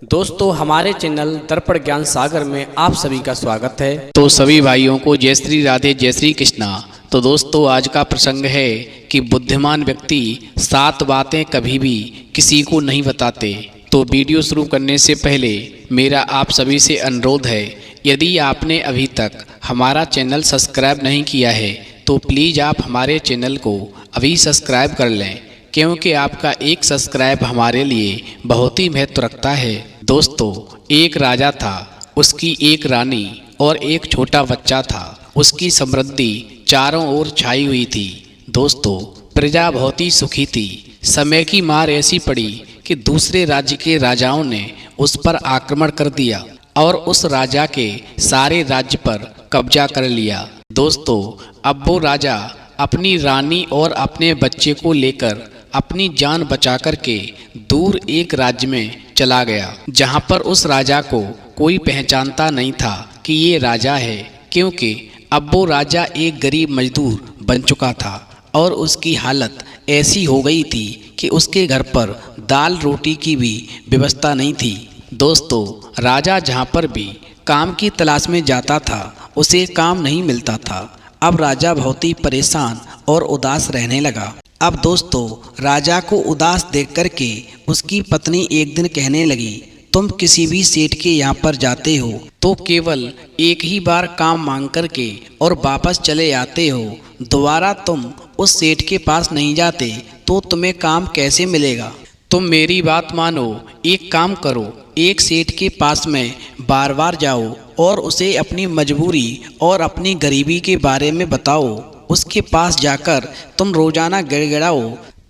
दोस्तों हमारे चैनल दर्पण ज्ञान सागर में आप सभी का स्वागत है। तो सभी भाइयों को जय श्री राधे जय श्री कृष्णा। तो दोस्तों आज का प्रसंग है कि बुद्धिमान व्यक्ति 7 बातें कभी भी किसी को नहीं बताते। तो वीडियो शुरू करने से पहले मेरा आप सभी से अनुरोध है, यदि आपने अभी तक हमारा चैनल सब्सक्राइब नहीं किया है तो प्लीज़ आप हमारे चैनल को अभी सब्सक्राइब कर लें, क्योंकि आपका एक सब्सक्राइब हमारे लिए बहुत ही महत्व रखता है। दोस्तों एक राजा था, उसकी एक रानी और एक छोटा बच्चा था। उसकी समृद्धि चारों ओर छाई हुई थी। दोस्तों प्रजा बहुत ही सुखी थी। समय की मार ऐसी पड़ी कि दूसरे राज्य के राजाओं ने उस पर आक्रमण कर दिया और उस राजा के सारे राज्य पर कब्जा कर लिया। दोस्तों अब वो राजा अपनी रानी और अपने बच्चे को लेकर अपनी जान बचा कर के दूर एक राज्य में चला गया, जहां पर उस राजा को कोई पहचानता नहीं था कि ये राजा है, क्योंकि अब वो राजा एक गरीब मजदूर बन चुका था और उसकी हालत ऐसी हो गई थी कि उसके घर पर दाल रोटी की भी व्यवस्था नहीं थी। दोस्तों राजा जहां पर भी काम की तलाश में जाता था उसे काम नहीं मिलता था। अब राजा बहुत ही परेशान और उदास रहने लगा। अब दोस्तों राजा को उदास देख कर के उसकी पत्नी एक दिन कहने लगी, तुम किसी भी सेठ के यहाँ पर जाते हो तो केवल एक ही बार काम मांग कर के और वापस चले आते हो, दोबारा तुम उस सेठ के पास नहीं जाते तो तुम्हें काम कैसे मिलेगा। तुम मेरी बात मानो, एक काम करो, एक सेठ के पास में बार बार जाओ और उसे अपनी मजबूरी और अपनी गरीबी के बारे में बताओ। उसके पास जाकर तुम रोजाना गिड़गिड़ाओ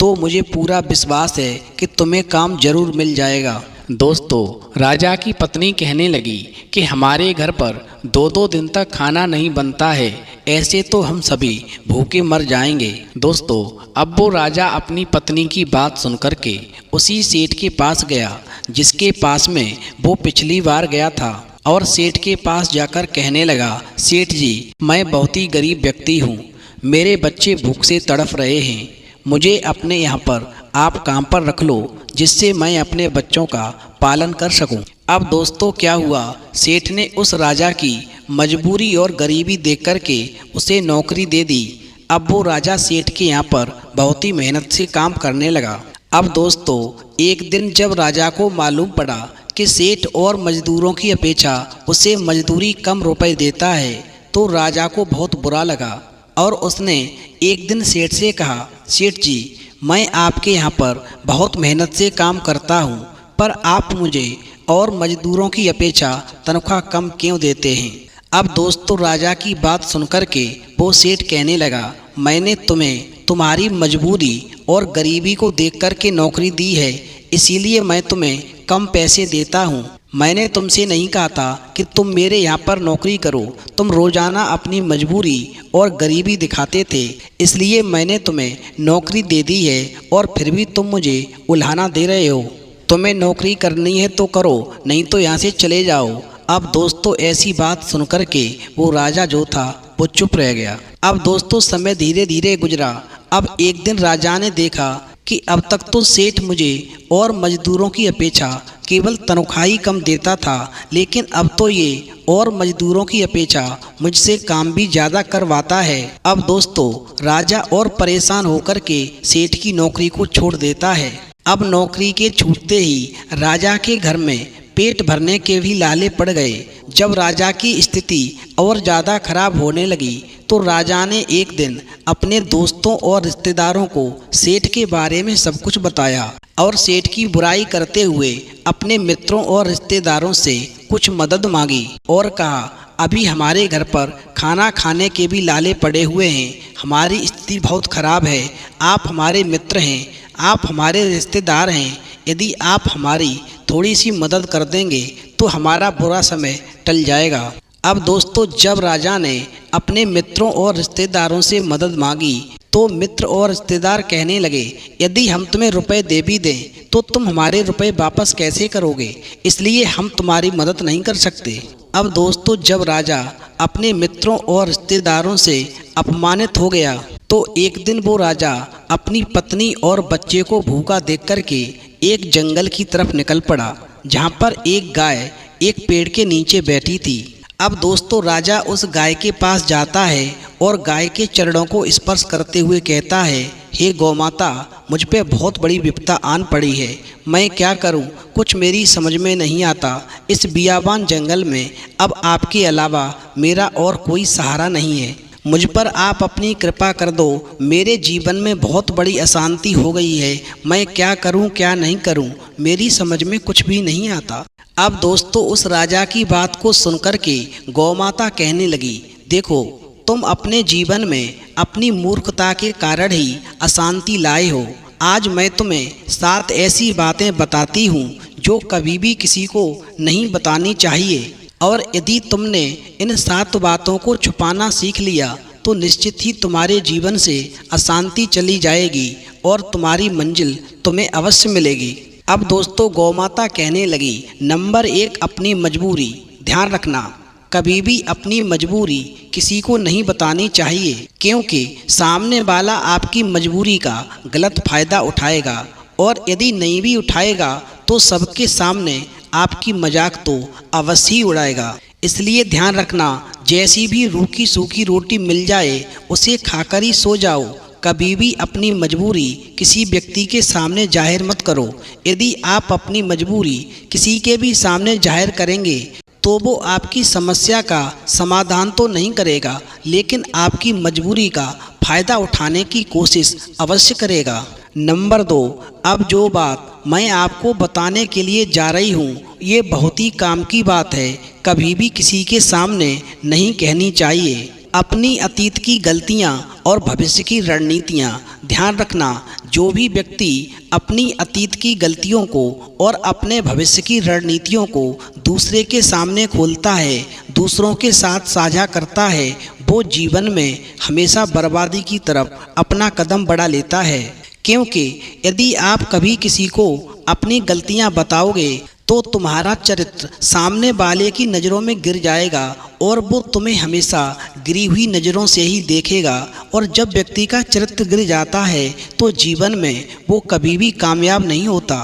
तो मुझे पूरा विश्वास है कि तुम्हें काम जरूर मिल जाएगा। दोस्तों राजा की पत्नी कहने लगी कि हमारे घर पर 2-2 दिन तक खाना नहीं बनता है, ऐसे तो हम सभी भूखे मर जाएंगे। दोस्तों अब वो राजा अपनी पत्नी की बात सुनकर के उसी सेठ के पास गया जिसके पास में वो पिछली बार गया था और सेठ के पास जाकर कहने लगा, सेठ जी मैं बहुत ही गरीब व्यक्ति हूँ, मेरे बच्चे भूख से तड़फ रहे हैं, मुझे अपने यहाँ पर आप काम पर रख लो जिससे मैं अपने बच्चों का पालन कर सकूं। अब दोस्तों क्या हुआ, सेठ ने उस राजा की मजबूरी और गरीबी देख कर के उसे नौकरी दे दी। अब वो राजा सेठ के यहाँ पर बहुत ही मेहनत से काम करने लगा। अब दोस्तों एक दिन जब राजा को मालूम पड़ा कि सेठ और मजदूरों की अपेक्षा उसे मजदूरी कम रुपए देता है तो राजा को बहुत बुरा लगा और उसने एक दिन सेठ से कहा, सेठ जी मैं आपके यहाँ पर बहुत मेहनत से काम करता हूँ, पर आप मुझे और मजदूरों की अपेक्षा तनख्वाह कम क्यों देते हैं। अब दोस्तों राजा की बात सुनकर के वो सेठ कहने लगा, मैंने तुम्हें तुम्हारी मजबूरी और गरीबी को देख कर के नौकरी दी है, इसीलिए मैं तुम्हें कम पैसे देता हूँ। मैंने तुमसे नहीं कहा था कि तुम मेरे यहाँ पर नौकरी करो, तुम रोजाना अपनी मजबूरी और गरीबी दिखाते थे, इसलिए मैंने तुम्हें नौकरी दे दी है और फिर भी तुम मुझे उल्हाना दे रहे हो। तुम्हें नौकरी करनी है तो करो, नहीं तो यहाँ से चले जाओ। अब दोस्तों ऐसी बात सुनकर के वो राजा जो था वो चुप रह गया। अब दोस्तों समय धीरे धीरे गुजरा। अब एक दिन राजा ने देखा कि अब तक तो सेठ मुझे और मजदूरों की अपेक्षा केवल तनख्वाह ही कम देता था, लेकिन अब तो ये और मजदूरों की अपेक्षा मुझसे काम भी ज़्यादा करवाता है। अब दोस्तों राजा और परेशान होकर के सेठ की नौकरी को छोड़ देता है। अब नौकरी के छूटते ही राजा के घर में पेट भरने के भी लाले पड़ गए। जब राजा की स्थिति और ज़्यादा खराब होने लगी तो राजा ने एक दिन अपने दोस्तों और रिश्तेदारों को सेठ के बारे में सब कुछ बताया और सेठ की बुराई करते हुए अपने मित्रों और रिश्तेदारों से कुछ मदद मांगी और कहा, अभी हमारे घर पर खाना खाने के भी लाले पड़े हुए हैं, हमारी स्थिति बहुत खराब है, आप हमारे मित्र हैं, आप हमारे रिश्तेदार हैं, यदि आप हमारी थोड़ी सी मदद कर देंगे तो हमारा बुरा समय टल जाएगा। अब दोस्तों जब राजा ने अपने मित्रों और रिश्तेदारों से मदद मांगी तो मित्र और रिश्तेदार कहने लगे, यदि हम तुम्हें रुपए दे भी दें तो तुम हमारे रुपए वापस कैसे करोगे, इसलिए हम तुम्हारी मदद नहीं कर सकते। अब दोस्तों जब राजा अपने मित्रों और रिश्तेदारों से अपमानित हो गया तो एक दिन वो राजा अपनी पत्नी और बच्चे को भूखा देख कर के एक जंगल की तरफ निकल पड़ा, जहाँ पर एक गाय एक पेड़ के नीचे बैठी थी। अब दोस्तों राजा उस गाय के पास जाता है और गाय के चरणों को स्पर्श करते हुए कहता है, हे गौमाता, मुझ पे बहुत बड़ी विपदा आन पड़ी है, मैं क्या करूं, कुछ मेरी समझ में नहीं आता। इस बियाबान जंगल में अब आपके अलावा मेरा और कोई सहारा नहीं है, मुझ पर आप अपनी कृपा कर दो। मेरे जीवन में बहुत बड़ी अशांति हो गई है, मैं क्या करूं क्या नहीं करूं, मेरी समझ में कुछ भी नहीं आता। अब दोस्तों उस राजा की बात को सुनकर के गौमाता कहने लगी, देखो तुम अपने जीवन में अपनी मूर्खता के कारण ही अशांति लाए हो। आज मैं तुम्हें 7 ऐसी बातें बताती हूँ जो कभी भी किसी को नहीं बतानी चाहिए, और यदि तुमने इन 7 बातों को छुपाना सीख लिया तो निश्चित ही तुम्हारे जीवन से अशांति चली जाएगी और तुम्हारी मंजिल तुम्हें अवश्य मिलेगी। अब दोस्तों गौमाता कहने लगी, नंबर 1, अपनी मजबूरी। ध्यान रखना, कभी भी अपनी मजबूरी किसी को नहीं बतानी चाहिए, क्योंकि सामने वाला आपकी मजबूरी का गलत फ़ायदा उठाएगा, और यदि नहीं भी उठाएगा तो सबके सामने आपकी मजाक तो अवश्य ही उड़ाएगा। इसलिए ध्यान रखना, जैसी भी रूखी सूखी रोटी मिल जाए उसे खाकर ही सो जाओ। कभी भी अपनी मजबूरी किसी व्यक्ति के सामने जाहिर मत करो। यदि आप अपनी मजबूरी किसी के भी सामने जाहिर करेंगे तो वो आपकी समस्या का समाधान तो नहीं करेगा, लेकिन आपकी मजबूरी का फ़ायदा उठाने की कोशिश अवश्य करेगा। नंबर 2, अब जो बात मैं आपको बताने के लिए जा रही हूँ ये बहुत ही काम की बात है, कभी भी किसी के सामने नहीं कहनी चाहिए। अपनी अतीत की गलतियाँ और भविष्य की रणनीतियाँ। ध्यान रखना, जो भी व्यक्ति अपनी अतीत की गलतियों को और अपने भविष्य की रणनीतियों को दूसरे के सामने खोलता है, दूसरों के साथ साझा करता है, वो जीवन में हमेशा बर्बादी की तरफ अपना कदम बढ़ा लेता है। क्योंकि यदि आप कभी किसी को अपनी गलतियां बताओगे तो तुम्हारा चरित्र सामने वाले की नज़रों में गिर जाएगा और वो तुम्हें हमेशा गिरी हुई नज़रों से ही देखेगा, और जब व्यक्ति का चरित्र गिर जाता है तो जीवन में वो कभी भी कामयाब नहीं होता।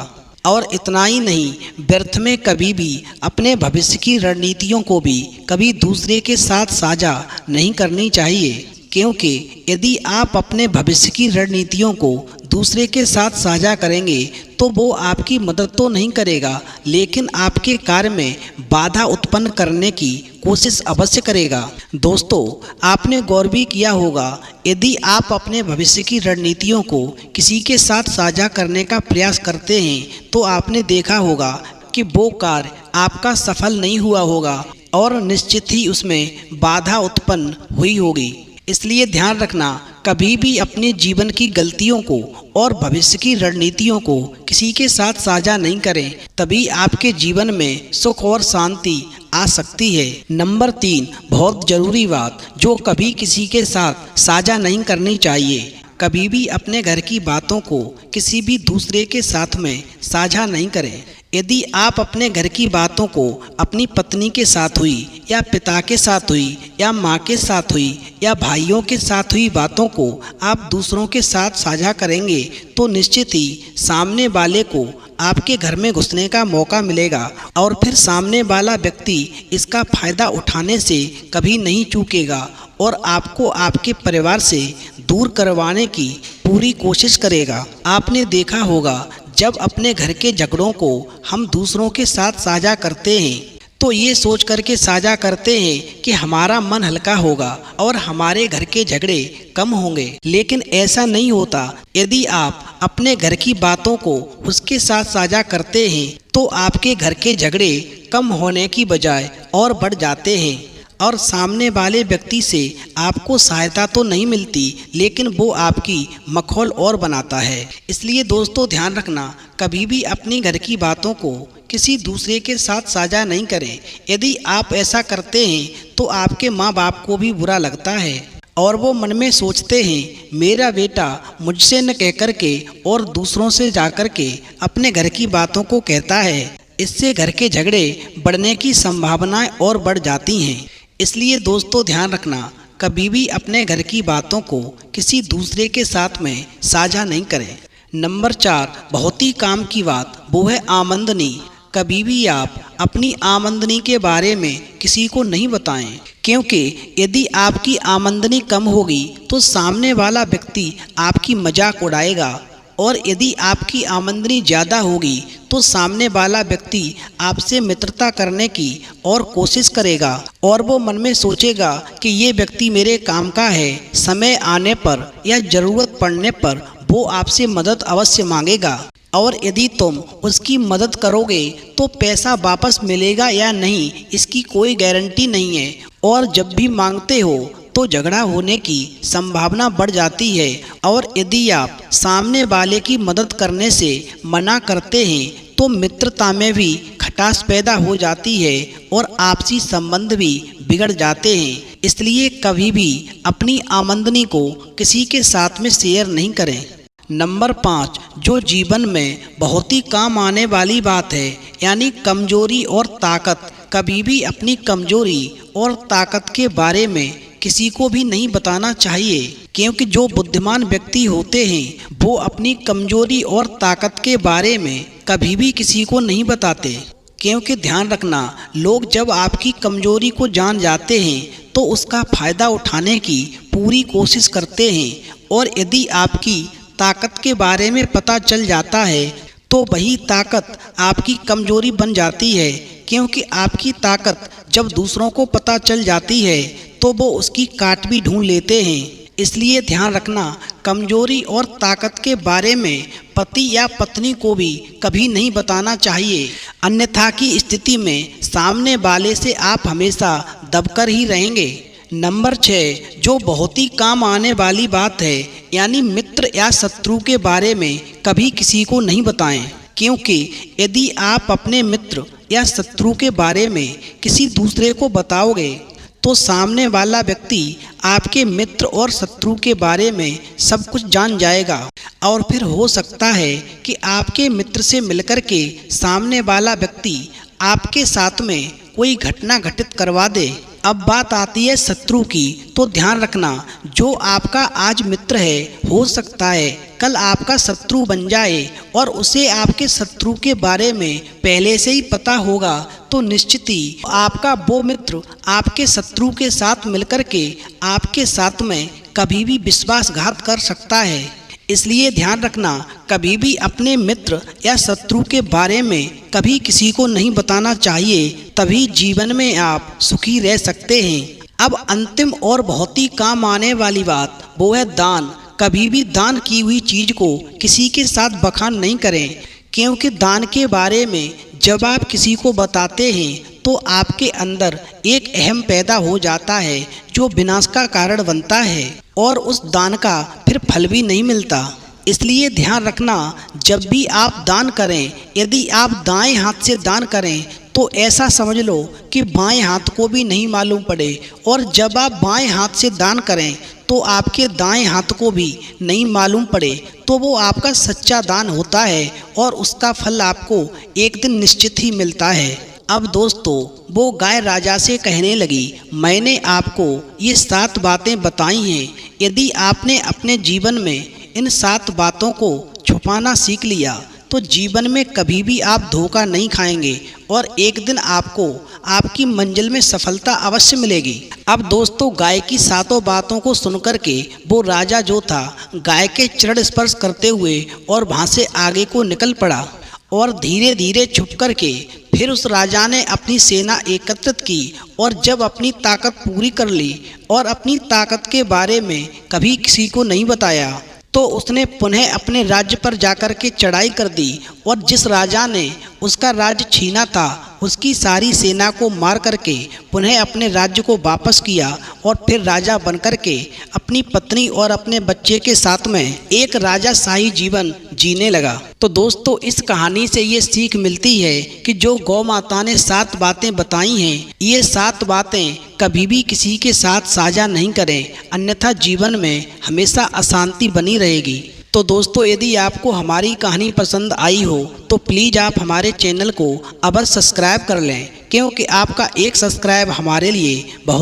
और इतना ही नहीं, व्यर्थ में कभी भी अपने भविष्य की रणनीतियों को भी कभी दूसरे के साथ साझा नहीं करनी चाहिए, क्योंकि यदि आप अपने भविष्य की रणनीतियों को दूसरे के साथ साझा करेंगे तो वो आपकी मदद तो नहीं करेगा, लेकिन आपके कार्य में बाधा उत्पन्न करने की कोशिश अवश्य करेगा। दोस्तों आपने गौर भी किया होगा, यदि आप अपने भविष्य की रणनीतियों को किसी के साथ साझा करने का प्रयास करते हैं तो आपने देखा होगा कि वो कार्य आपका सफल नहीं हुआ होगा और निश्चित ही उसमें बाधा उत्पन्न हुई होगी। इसलिए ध्यान रखना, कभी भी अपने जीवन की गलतियों को और भविष्य की रणनीतियों को किसी के साथ साझा नहीं करें, तभी आपके जीवन में सुख और शांति आ सकती है। नंबर 3, बहुत ज़रूरी बात जो कभी किसी के साथ साझा नहीं करनी चाहिए, कभी भी अपने घर की बातों को किसी भी दूसरे के साथ में साझा नहीं करें। यदि आप अपने घर की बातों को अपनी पत्नी के साथ हुई या पिता के साथ हुई या माँ के साथ हुई या भाइयों के साथ हुई बातों को आप दूसरों के साथ साझा करेंगे तो निश्चित ही सामने वाले को आपके घर में घुसने का मौका मिलेगा, और फिर सामने वाला व्यक्ति इसका फ़ायदा उठाने से कभी नहीं चूकेगा और आपको आपके परिवार से दूर करवाने की पूरी कोशिश करेगा। आपने देखा होगा, जब अपने घर के झगड़ों को हम दूसरों के साथ साझा करते हैं तो ये सोच करके साझा करते हैं कि हमारा मन हल्का होगा और हमारे घर के झगड़े कम होंगे, लेकिन ऐसा नहीं होता। यदि आप अपने घर की बातों को उसके साथ साझा करते हैं तो आपके घर के झगड़े कम होने की बजाय और बढ़ जाते हैं, और सामने वाले व्यक्ति से आपको सहायता तो नहीं मिलती, लेकिन वो आपकी मखौल और बनाता है। इसलिए दोस्तों ध्यान रखना, कभी भी अपनी घर की बातों को किसी दूसरे के साथ साझा नहीं करें। यदि आप ऐसा करते हैं तो आपके माँ बाप को भी बुरा लगता है और वो मन में सोचते हैं, मेरा बेटा मुझसे न कह कर के और दूसरों से जा कर के अपने घर की बातों को कहता है। इससे घर के झगड़े बढ़ने की संभावनाएं और बढ़ जाती हैं। इसलिए दोस्तों ध्यान रखना, कभी भी अपने घर की बातों को किसी दूसरे के साथ में साझा नहीं करें। नंबर 4, बहुत ही काम की बात, वो है आमदनी। कभी भी आप अपनी आमदनी के बारे में किसी को नहीं बताएं, क्योंकि यदि आपकी आमदनी कम होगी तो सामने वाला व्यक्ति आपकी मजाक उड़ाएगा, और यदि आपकी आमदनी ज़्यादा होगी तो सामने वाला व्यक्ति आपसे मित्रता करने की और कोशिश करेगा, और वो मन में सोचेगा कि ये व्यक्ति मेरे काम का है, समय आने पर या ज़रूरत पड़ने पर वो आपसे मदद अवश्य मांगेगा। और यदि तुम उसकी मदद करोगे तो पैसा वापस मिलेगा या नहीं इसकी कोई गारंटी नहीं है, और जब भी मांगते हो तो झगड़ा होने की संभावना बढ़ जाती है। और यदि आप सामने वाले की मदद करने से मना करते हैं तो मित्रता में भी खटास पैदा हो जाती है और आपसी संबंध भी बिगड़ जाते हैं। इसलिए कभी भी अपनी आमदनी को किसी के साथ में शेयर नहीं करें। नंबर 5, जो जीवन में बहुत ही काम आने वाली बात है, यानी कमजोरी और ताकत। कभी भी अपनी कमजोरी और ताकत के बारे में किसी को भी नहीं बताना चाहिए, क्योंकि जो बुद्धिमान व्यक्ति होते हैं वो अपनी कमजोरी और ताकत के बारे में कभी भी किसी को नहीं बताते। क्योंकि ध्यान रखना, लोग जब आपकी कमजोरी को जान जाते हैं तो उसका फ़ायदा उठाने की पूरी कोशिश करते हैं, और यदि आपकी ताकत के बारे में पता चल जाता है तो वही ताकत आपकी कमजोरी बन जाती है। क्योंकि आपकी ताकत जब दूसरों को पता चल जाती है तो वो उसकी काट भी ढूंढ लेते हैं। इसलिए ध्यान रखना, कमजोरी और ताकत के बारे में पति या पत्नी को भी कभी नहीं बताना चाहिए, अन्यथा की स्थिति में सामने वाले से आप हमेशा दबकर ही रहेंगे। नंबर 6, जो बहुत ही काम आने वाली बात है, यानी मित्र या शत्रु के बारे में कभी किसी को नहीं बताएं, क्योंकि यदि आप अपने मित्र या शत्रु के बारे में किसी दूसरे को बताओगे तो सामने वाला व्यक्ति आपके मित्र और शत्रु के बारे में सब कुछ जान जाएगा, और फिर हो सकता है कि आपके मित्र से मिलकर के सामने वाला व्यक्ति आपके साथ में कोई घटना घटित करवा दे। अब बात आती है शत्रु की, तो ध्यान रखना, जो आपका आज मित्र है हो सकता है कल आपका शत्रु बन जाए, और उसे आपके शत्रु के बारे में पहले से ही पता होगा, तो निश्चित ही आपका वो मित्र आपके शत्रु के साथ मिलकर के आपके साथ में कभी भी विश्वासघात कर सकता है। इसलिए ध्यान रखना, कभी भी अपने मित्र या शत्रु के बारे में कभी किसी को नहीं बताना चाहिए, तभी जीवन में आप सुखी रह सकते हैं। अब अंतिम और बहुत ही काम आने वाली बात वो है दान। कभी भी दान की हुई चीज़ को किसी के साथ बखान नहीं करें, क्योंकि दान के बारे में जब आप किसी को बताते हैं तो आपके अंदर एक अहम पैदा हो जाता है जो विनाश का कारण बनता है, और उस दान का फिर फल भी नहीं मिलता। इसलिए ध्यान रखना, जब भी आप दान करें, यदि आप दाएं हाथ से दान करें तो ऐसा समझ लो कि बाएं हाथ को भी नहीं मालूम पड़े, और जब आप बाएं हाथ से दान करें तो आपके दाएं हाथ को भी नहीं मालूम पड़े, तो वो आपका सच्चा दान होता है और उसका फल आपको एक दिन निश्चित ही मिलता है। अब दोस्तों, वो गाय राजा से कहने लगी, मैंने आपको ये 7 बातें बताई हैं, यदि आपने अपने जीवन में इन 7 बातों को छुपाना सीख लिया तो जीवन में कभी भी आप धोखा नहीं खाएंगे, और एक दिन आपको आपकी मंजिल में सफलता अवश्य मिलेगी। अब दोस्तों, गाय की 7 बातों को सुनकर के वो राजा जो था गाय के चरण स्पर्श करते हुए और वहाँ से आगे को निकल पड़ा, और धीरे धीरे छुप कर के फिर उस राजा ने अपनी सेना एकत्रित की, और जब अपनी ताकत पूरी कर ली और अपनी ताकत के बारे में कभी किसी को नहीं बताया, तो उसने पुनः अपने राज्य पर जाकर के चढ़ाई कर दी, और जिस राजा ने उसका राज्य छीना था उसकी सारी सेना को मार करके पुनः अपने राज्य को वापस किया, और फिर राजा बनकर के अपनी पत्नी और अपने बच्चे के साथ में एक राजाशाही जीवन जीने लगा। तो दोस्तों, इस कहानी से ये सीख मिलती है कि जो गौ माता ने 7 बातें बताई हैं, ये 7 बातें कभी भी किसी के साथ साझा नहीं करें, अन्यथा जीवन में हमेशा अशांति बनी रहेगी। तो दोस्तों, यदि आपको हमारी कहानी पसंद आई हो तो प्लीज़ आप हमारे चैनल को अवश्य सब्सक्राइब कर लें, क्योंकि आपका एक सब्सक्राइब हमारे लिए बहुत